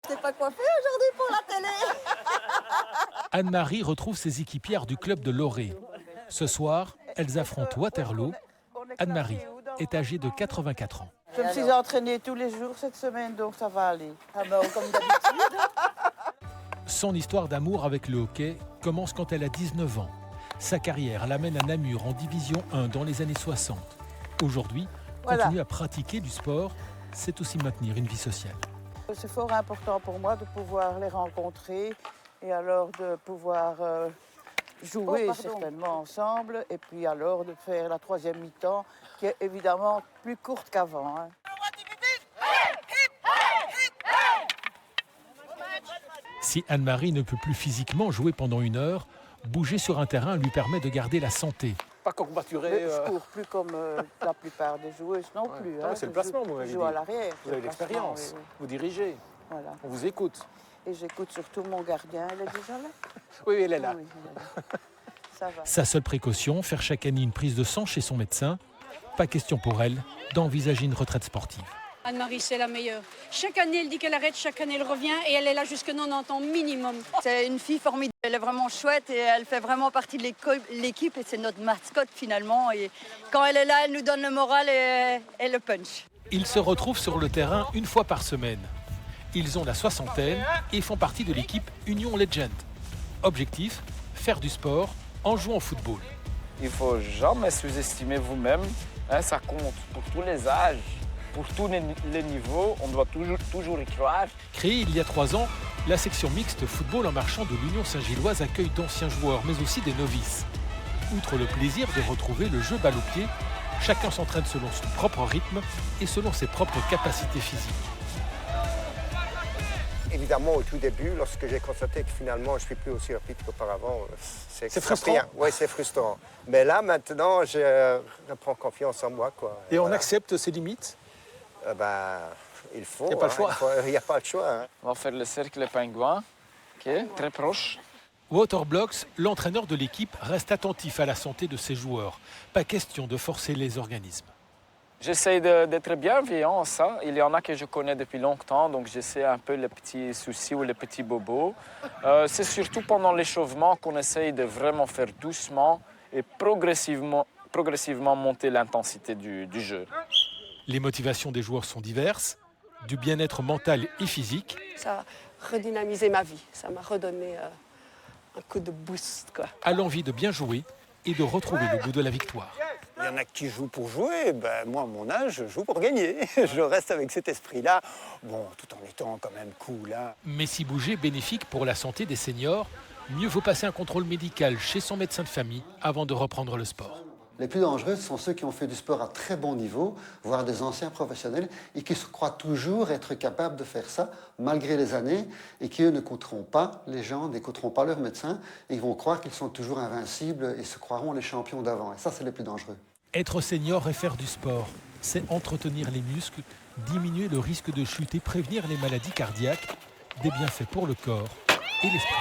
Je t'ai pas coiffée aujourd'hui pour la télé. Anne-Marie retrouve ses équipières du club de Loré. Ce soir, elles affrontent Waterloo. Anne-Marie est âgée de 84 ans. Je me suis entraînée tous les jours cette semaine, donc ça va aller. Ah ben, comme d'habitude. Son histoire d'amour avec le hockey commence quand elle a 19 ans. Sa carrière l'amène à Namur en Division 1 dans les années 60. Aujourd'hui, continuer à pratiquer du sport, c'est aussi maintenir une vie sociale. C'est fort important pour moi de pouvoir les rencontrer et alors de pouvoir jouer certainement ensemble et puis alors de faire la troisième mi-temps qui est évidemment plus courte qu'avant. Hein. Si Anne-Marie ne peut plus physiquement jouer pendant une heure, bouger sur un terrain lui permet de garder la santé. Pas courbaturé. Je ne cours plus comme la plupart des joueuses non plus. Ah, Hein. c'est le placement, vous m'avez Je dit. joue à l'arrière. Vous avez l'expérience, oui. vous dirigez, Voilà. on vous écoute. Et j'écoute surtout mon gardien. Elle est déjà là? Oui, elle est là. Oui, elle est là. Ça va. Sa seule précaution, faire chaque année une prise de sang chez son médecin. Pas question pour elle d'envisager une retraite sportive. Anne-Marie, c'est la meilleure. Chaque année, elle dit qu'elle arrête, chaque année, elle revient et elle est là jusqu'à 90 ans minimum. C'est une fille formidable, elle est vraiment chouette et elle fait vraiment partie de l'équipe et c'est notre mascotte finalement. Et quand elle est là, elle nous donne le moral et le punch. Ils se retrouvent sur le terrain une fois par semaine. Ils ont la soixantaine et font partie de l'équipe Union Legend. Objectif, faire du sport en jouant au football. Il ne faut jamais sous-estimer vous-même. Hein, ça compte pour tous les âges, pour tous les niveaux. On doit toujours y croire. Créée il y a 3 ans, la section mixte football en marchand de l'Union Saint-Gilloise accueille d'anciens joueurs, mais aussi des novices. Outre le plaisir de retrouver le jeu balle au pied, chacun s'entraîne selon son propre rythme et selon ses propres capacités physiques. Évidemment, au tout début, lorsque j'ai constaté que finalement je ne suis plus aussi rapide qu'auparavant, C'est frustrant. Oui, c'est frustrant. Mais là, maintenant, je reprends confiance en moi. Quoi. Et on accepte ses limites? Il faut. Il n'y a pas le choix. Il n'y a pas le choix. Hein. On va faire le cercle pingouin. OK, très proche. Waterblocks, l'entraîneur de l'équipe, reste attentif à la santé de ses joueurs. Pas question de forcer les organismes. J'essaie d'être bienveillant à ça. Il y en a que je connais depuis longtemps, donc j'essaie un peu les petits soucis ou les petits bobos. C'est surtout pendant l'échauffement qu'on essaye de vraiment faire doucement et progressivement monter l'intensité du jeu. Les motivations des joueurs sont diverses, du bien-être mental et physique. Ça a redynamisé ma vie, ça m'a redonné un coup de boost, quoi. À l'envie de bien jouer et de retrouver le goût de la victoire. Il y en a qui jouent pour jouer. Moi, à mon âge, je joue pour gagner. Je reste avec cet esprit-là, tout en étant quand même cool. Hein. Mais si bouger bénéfique pour la santé des seniors, mieux vaut passer un contrôle médical chez son médecin de famille avant de reprendre le sport. Les plus dangereux sont ceux qui ont fait du sport à très bon niveau, voire des anciens professionnels, et qui se croient toujours être capables de faire ça, malgré les années, et qui, eux, n'écouteront pas les gens, n'écouteront pas leurs médecins, et ils vont croire qu'ils sont toujours invincibles et se croiront les champions d'avant. Et ça, c'est les plus dangereux. Être senior et faire du sport, c'est entretenir les muscles, diminuer le risque de chute et prévenir les maladies cardiaques, des bienfaits pour le corps et l'esprit.